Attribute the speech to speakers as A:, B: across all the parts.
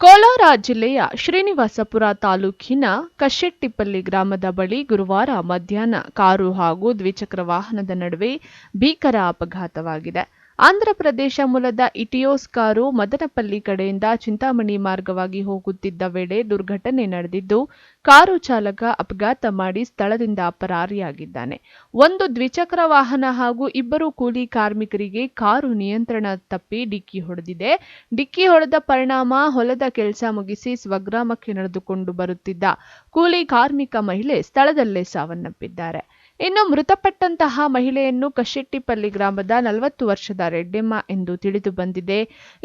A: ಕೋಲಾರ ಜಿಲ್ಲೆಯ ಶ್ರೀನಿವಾಸಪುರ ತಾಲೂಕಿನ ಕಶೆಟ್ಟಿಪಲ್ಲಿ ಗ್ರಾಮದ ಬಳಿ ಗುರುವಾರ ಮಧ್ಯಾಹ್ನ ಕಾರು ಹಾಗೂ ದ್ವಿಚಕ್ರ ವಾಹನದ ನಡುವೆ ಭೀಕರ ಅಪಘಾತವಾಗಿದೆ. ಆಂಧ್ರಪ್ರದೇಶ ಮೂಲದ ಇಟಿಯೋಸ್ ಕಾರು ಮದನಪಲ್ಲಿ ಕಡೆಯಿಂದ ಚಿಂತಾಮಣಿ ಮಾರ್ಗವಾಗಿ ಹೋಗುತ್ತಿದ್ದ ವೇಳೆ ದುರ್ಘಟನೆ ನಡೆದಿದ್ದು, ಕಾರು ಚಾಲಕ ಅಪಘಾತ ಮಾಡಿ ಸ್ಥಳದಿಂದ ಪರಾರಿಯಾಗಿದ್ದಾನೆ. ಒಂದು ದ್ವಿಚಕ್ರ ವಾಹನ ಹಾಗೂ ಇಬ್ಬರು ಕೂಲಿ ಕಾರ್ಮಿಕರಿಗೆ ಕಾರು ನಿಯಂತ್ರಣ ತಪ್ಪಿ ಡಿಕ್ಕಿ ಹೊಡೆದಿದೆ. ಡಿಕ್ಕಿ ಹೊಡೆದ ಪರಿಣಾಮ ಹೊಲದ ಕೆಲಸ ಮುಗಿಸಿ ಸ್ವಗ್ರಾಮಕ್ಕೆ ನಡೆದುಕೊಂಡು ಬರುತ್ತಿದ್ದ ಕೂಲಿ ಕಾರ್ಮಿಕ ಮಹಿಳೆ ಸ್ಥಳದಲ್ಲೇ ಸಾವನ್ನಪ್ಪಿದ್ದಾರೆ. ಇನ್ನು ಮೃತಪಟ್ಟಂತಹ ಮಹಿಳೆಯನ್ನು ಕಶೆಟ್ಟಿಪಲ್ಲಿ ಗ್ರಾಮದ 40 ವರ್ಷದ ರೆಡ್ಡೆಮ್ಮ ಎಂದು ತಿಳಿದು ಬಂದಿದೆ.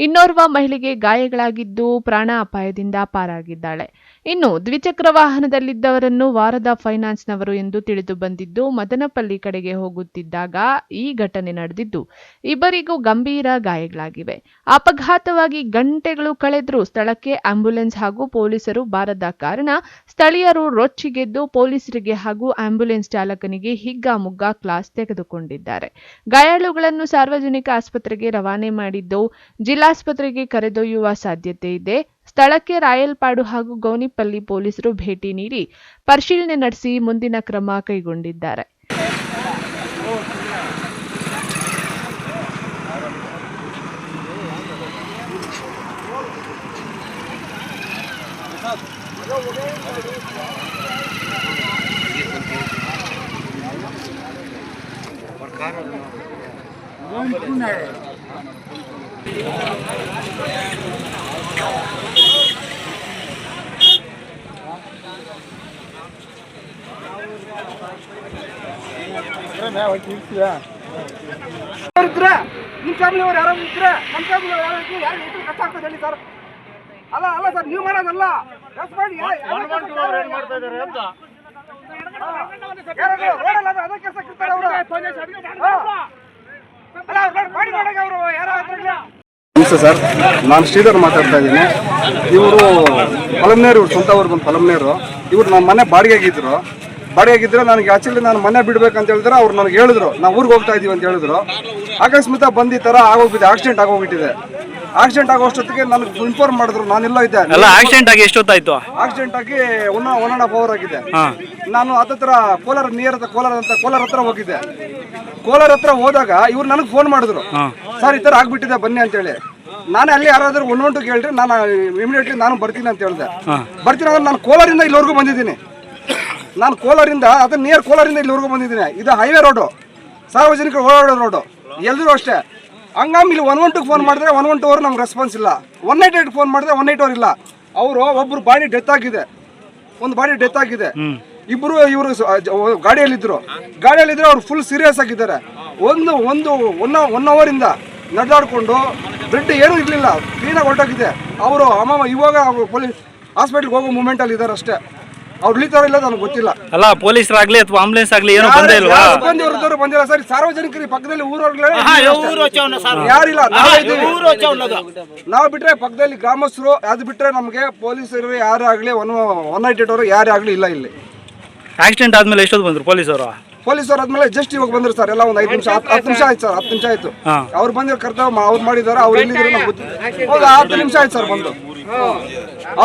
A: ಇನ್ನೋರ್ವ ಮಹಿಳೆಗೆ ಗಾಯಗಳಾಗಿದ್ದು ಪ್ರಾಣಾಪಾಯದಿಂದ ಪಾರಾಗಿದ್ದಾಳೆ. ಇನ್ನು ದ್ವಿಚಕ್ರ ವಾಹನದಲ್ಲಿದ್ದವರನ್ನು ವಾರದ ಫೈನಾನ್ಸ್ನವರು ಎಂದು ತಿಳಿದು ಬಂದಿದ್ದು, ಮದನಪಲ್ಲಿ ಕಡೆಗೆ ಹೋಗುತ್ತಿದ್ದಾಗ ಈ ಘಟನೆ ನಡೆದಿದ್ದು ಇಬ್ಬರಿಗೂ ಗಂಭೀರ ಗಾಯಗಳಾಗಿವೆ. ಅಪಘಾತವಾಗಿ ಗಂಟೆಗಳು ಕಳೆದರೂ ಸ್ಥಳಕ್ಕೆ ಆಂಬ್ಯುಲೆನ್ಸ್ ಹಾಗೂ ಪೊಲೀಸರು ಬಾರದ ಕಾರಣ ಸ್ಥಳೀಯರು ರೊಚ್ಚಿಗೆದ್ದು ಪೊಲೀಸರಿಗೆ ಹಾಗೂ ಆಂಬ್ಯುಲೆನ್ಸ್ ಚಾಲಕನಿಗೆ ಹಿಗ್ಗಾಮುಗ್ಗಾ ಕ್ಲಾಸ್ ತೆಗೆದುಕೊಂಡಿದ್ದಾರೆ. ಗಾಯಾಳುಗಳನ್ನು ಸಾರ್ವಜನಿಕ ಆಸ್ಪತ್ರೆಗೆ ರವಾನೆ ಮಾಡಿದ್ದು, ಜಿಲ್ಲಾಸ್ಪತ್ರೆಗೆ ಕರೆದೊಯ್ಯುವ ಸಾಧ್ಯತೆ ಇದೆ. ಸ್ಥಳಕ್ಕೆ ರಾಯಲ್ಪಾಡು ಹಾಗೂ ಗೌನಿಪಲ್ಲಿ ಪೊಲೀಸರು ಭೇಟಿ ನೀಡಿ ಪರಿಶೀಲನೆ ನಡೆಸಿ ಮುಂದಿನ ಕ್ರಮ ಕೈಗೊಂಡಿದ್ದಾರೆ.
B: ನಿಮ್ಮ ಫ್ಯಾಮಿಲಿ ಅವ್ರು ಯಾರು ಇದ್ರೆ ನಮ್ಮ ಫ್ಯಾಮಿಲಿ ಯಾರು ಕಷ್ಟ ಆಗ್ತದೆ ಹೇಳಿ ಸರ್. ಅಲ್ಲ ಸರ್, ನೀವು ಮಾಡೋದಲ್ಲ.
C: ನಮಸ್ತೆ ಸರ್, ನಾನು ಶ್ರೀಧರ್ ಮಾತಾಡ್ತಾ ಇದ್ದೀನಿ. ಇವರು ಪಲಮ್ನೇರು, ಸ್ವಂತ ಅವ್ರು ಬಂದು ಪಲಮ್ನೇರು. ಇವ್ರು ನಮ್ಮ ಮನೆ ಬಾಡಿಗೆಗಿದ್ರು. ನನಗೆ ಆಕ್ಚುಲಿ ನಾನು ಮನೆ ಬಿಡ್ಬೇಕಂತ ಹೇಳಿದ್ರೆ ಅವ್ರು ನನಗೆ ಹೇಳಿದ್ರು, ನಾವು ಊರಿಗೆ ಹೋಗ್ತಾ ಇದೀವಿ ಅಂತ ಹೇಳಿದ್ರು. ಅಕಸ್ಮಾತ್ ಬಂದು ಈ ಥರ ಆಗೋಗ್ಬಿಟ್ಟಿದೆ, ಆಕ್ಸಿಡೆಂಟ್ ಆಗೋಗ್ಬಿಟ್ಟಿದೆ. ಆಕ್ಸಿಡೆಂಟ್ ಆಗೋಷ್ಟೊತ್ತಿಗೆ ನನಗೆ ಇನ್ಫಾರ್ಮ್ ಮಾಡಿದ್ರು, ನಾನೆಲ್ಲ ಇದ್ದೆ.
D: ಆಕ್ಸಿಡೆಂಟ್ ಆಗಿ ಎಷ್ಟೊತ್ತಾಯ್ತು?
C: ಆಕ್ಸಿಡೆಂಟ್ ಆಗಿ 1.5 hour ಆಗಿದೆ. ನಾನು ಹತ್ರ ಕೋಲಾರ ಹತ್ರ ಹೋಗಿದ್ದೆ. ಕೋಲಾರ ಹತ್ರ ಹೋದಾಗ ಇವ್ರು ನನಗೆ ಫೋನ್ ಮಾಡಿದ್ರು, ಸರ್ ಈ ಥರ ಆಗ್ಬಿಟ್ಟಿದೆ ಬನ್ನಿ ಅಂತೇಳಿ. ನಾನೇ ಅಲ್ಲಿ ಯಾರಾದ್ರೂ 112 ಹೇಳ್ರಿ, ನಾನು ಇಮಿಡಿಯೇಟ್ಲಿ ನಾನು ಬರ್ತೀನಿ ಅಂತ ಹೇಳಿದೆ. ಬರ್ತೀನಿ ಅಂದ್ರೆ ನಾನು ಕೋಲಾರಿಂದ ಇಲ್ಲಿವರೆಗೂ ಬಂದಿದ್ದೀನಿ. ನಾನು ಕೋಲಾರಿಂದ ಕೋಲಾರಿಂದ ಇಲ್ಲಿವರೆಗೂ ಬಂದಿದ್ದೀನಿ. ಇದು ಹೈವೇ ರೋಡು, ಸಾರ್ವಜನಿಕರು ಓಡಾಡೋ ರೋಡು. ಎಲ್ಲರೂ ಅಷ್ಟೇ. ಹಂಗಾಗಿ ಇಲ್ಲಿ 112 ಫೋನ್ ಮಾಡಿದ್ರೆ 112 ಅವರು ನಮ್ಗೆ ರೆಸ್ಪಾನ್ಸ್ ಇಲ್ಲ. 188 ಫೋನ್ ಮಾಡಿದ್ರೆ 188 ಇಲ್ಲ. ಅವರು ಒಬ್ಬರು ಬಾಡಿ ಡೆತ್ ಆಗಿದೆ, ಒಂದು ಬಾಡಿ ಡೆತ್ ಆಗಿದೆ. ಇವರು ಗಾಡಿಯಲ್ಲಿದ್ರು ಅವ್ರು ಫುಲ್ ಸೀರಿಯಸ್ ಆಗಿದ್ದಾರೆ. ಒನ್ ಅವರಿಂದ ನಡೆದಾಡ್ಕೊಂಡು ಬ್ಲಡ್ ಏನೂ ಇರಲಿಲ್ಲ, ಕ್ಲೀನಾಗಿ ಹೊರಟೋಗಿದೆ. ಅವರು ಇವಾಗ ಪೊಲೀಸ್ ಹಾಸ್ಪಿಟ್ಲ್ಗೆ ಹೋಗೋ ಮೂಮೆಂಟಲ್ಲಿ ಇದ್ದಾರೆ ಅಷ್ಟೇ. ಅವ್ರು ಇಳಿತಾರೋ ಇಲ್ಲ ನನಗೆ ಗೊತ್ತಿಲ್ಲ.
D: ಅಲ್ಲ, ಪೊಲೀಸರಾಗ್ಲಿ ಅಥವಾ ಆಂಬುಲೆನ್ಸ್ ಆಗ್ಲಿ ಏನೋ ಬಂದೇ ಇಲ್ವಾ?
C: ಬಂದಿಲ್ಲ ಸರ್. ಸಾರ್ವಜನಿಕರಿಗೆ ಪಕ್ಕದಲ್ಲಿ ಯಾರಿಲ್ಲ, ನಾವು ಬಿಟ್ರೆ ಪಕ್ಕದಲ್ಲಿ ಗ್ರಾಮಸ್ಥರು, ಅದು ಬಿಟ್ರೆ ನಮಗೆ ಪೊಲೀಸರು ಯಾರು ಆಗ್ಲಿ 188 ಅವರು ಯಾರೇ ಆಗ್ಲಿ ಇಲ್ಲ ಇಲ್ಲಿ.
D: ಆಕ್ಸಿಡೆಂಟ್ ಆದ್ಮೇಲೆ ಎಷ್ಟೊತ್ತು ಬಂದ್ರು ಪೊಲೀಸರು
C: ಆದ್ಮೇಲೆ ಜಸ್ಟ್ ಇವಾಗ ಬಂದ್ರು ಸರ್. ಎಲ್ಲ ಒಂದು 5 ನಿಮಿಷ 10 ನಿಮಿಷ ಆಯ್ತು ಸರ್. 10 ನಿಮಿಷ ಆಯ್ತು. ಅವ್ರು ಬಂದಿರೋ ಕರ್ತವ್ಯ ಅವ್ರು ಮಾಡಿದಾರೆ. ಅವ್ರು ಎಲ್ಲಿದ್ರು ನಮ್ಗೆ ಗೊತ್ತಿಲ್ಲ. ಹೌದಾ, 10 ನಿಮಿಷ ಆಯ್ತು ಸರ್ ಬಂದು.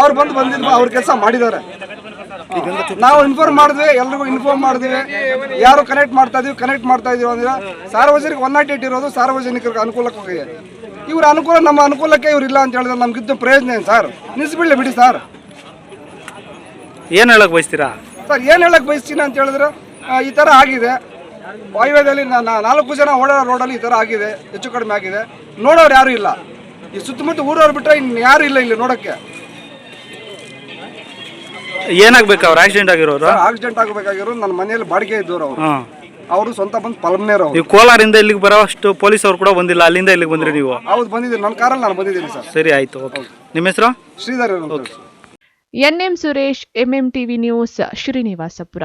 C: ಅವ್ರು ಬಂದಿದ್ದು ಅವ್ರ ಕೆಲಸ ಮಾಡಿದ್ದಾರೆ. ನಾವು ಇನ್ಫಾರ್ಮ್ ಮಾಡಿದ್ವಿ, ಎಲ್ರಿಗೂ ಇನ್ಫಾರ್ಮ್ ಮಾಡಿದ್ವಿ. ಯಾರು ಕನೆಕ್ಟ್ ಮಾಡ್ತಾ ಇದೀವಿ ಅಂದ್ರೆ ಸಾರ್ವಜನಿಕ 188 ಇರೋದು ಸಾರ್ವಜನಿಕರಿಗೆ ಅನುಕೂಲಕ್ಕೆ ಹೋಗಿದೆ. ಇವ್ರ ಅನುಕೂಲ ನಮ್ಮ ಅನುಕೂಲಕ್ಕೆ ಇವ್ರು ಇಲ್ಲ ಅಂತ ಹೇಳಿದ್ರೆ ನಮ್ಗಿದ್ದು ಪ್ರಯೋಜನ ಏನು ಸರ್? ನಿಲ್ಸ್ಬಿಡ್ಲಿ ಬಿಡಿ ಸರ್.
D: ಏನ್ ಹೇಳಕ್ ಬಯಸ್ತೀರಾ
C: ಸರ್? ಏನ್ ಹೇಳಕ್ ಬಯಸ್ತೀನಿ ಅಂತ ಹೇಳಿದ್ರೆ ಈ ತರ ಆಗಿದೆ. ಹೈವೇದಲ್ಲಿ 4 ಜನ ಓಡಾಡೋ ರೋಡಲ್ಲಿ ಈ ತರ ಆಗಿದೆ, ಹೆಚ್ಚು ಕಡಿಮೆ ಆಗಿದೆ. ನೋಡೋರು ಯಾರು ಇಲ್ಲ. ಈ ಸುತ್ತಮುತ್ತ ಊರವ್ರು ಬಿಟ್ರೆ ಇನ್ನು ಯಾರು ಇಲ್ಲ ಇಲ್ಲಿ ನೋಡಕ್ಕೆ.
D: ಏನಾಗ್ಬೇಕು? ಅವ್ರು ಆಕ್ಸಿಡೆಂಟ್
C: ಆಗಬೇಕಾಗಿರೋರು ನನ್ನ ಮನೆಯಲ್ಲಿ ಬಾಡಿಗೆ ಇದ್ದವರು. ಅವರು ಸ್ವಂತ ಬಂದು ಪಲಮ್ನೇರು.
D: ಕೋಲಾರಿಂದ ಇಲ್ಲಿಗೆ ಬರೋಷ್ಟು ಪೊಲೀಸ್ ಅವ್ರು ಕೂಡ ಬಂದಿಲ್ಲ, ಅಲ್ಲಿಂದ ಇಲ್ಲಿಗೆ ಬಂದ್ರಿ ನೀವು?
C: ಹೌದು, ಬಂದಿದ್ದೀನಿ. ನನ್ನ ಕಾರಲ್ಲಿ ನಾನು ಬಂದಿದ್ದೀನಿ ಸರ್.
D: ಸರಿ, ಆಯ್ತು. ನಿಮ್ಮ ಹೆಸರು?
A: Sridhar. NM Suresh, MMTV news, Srinivaspur.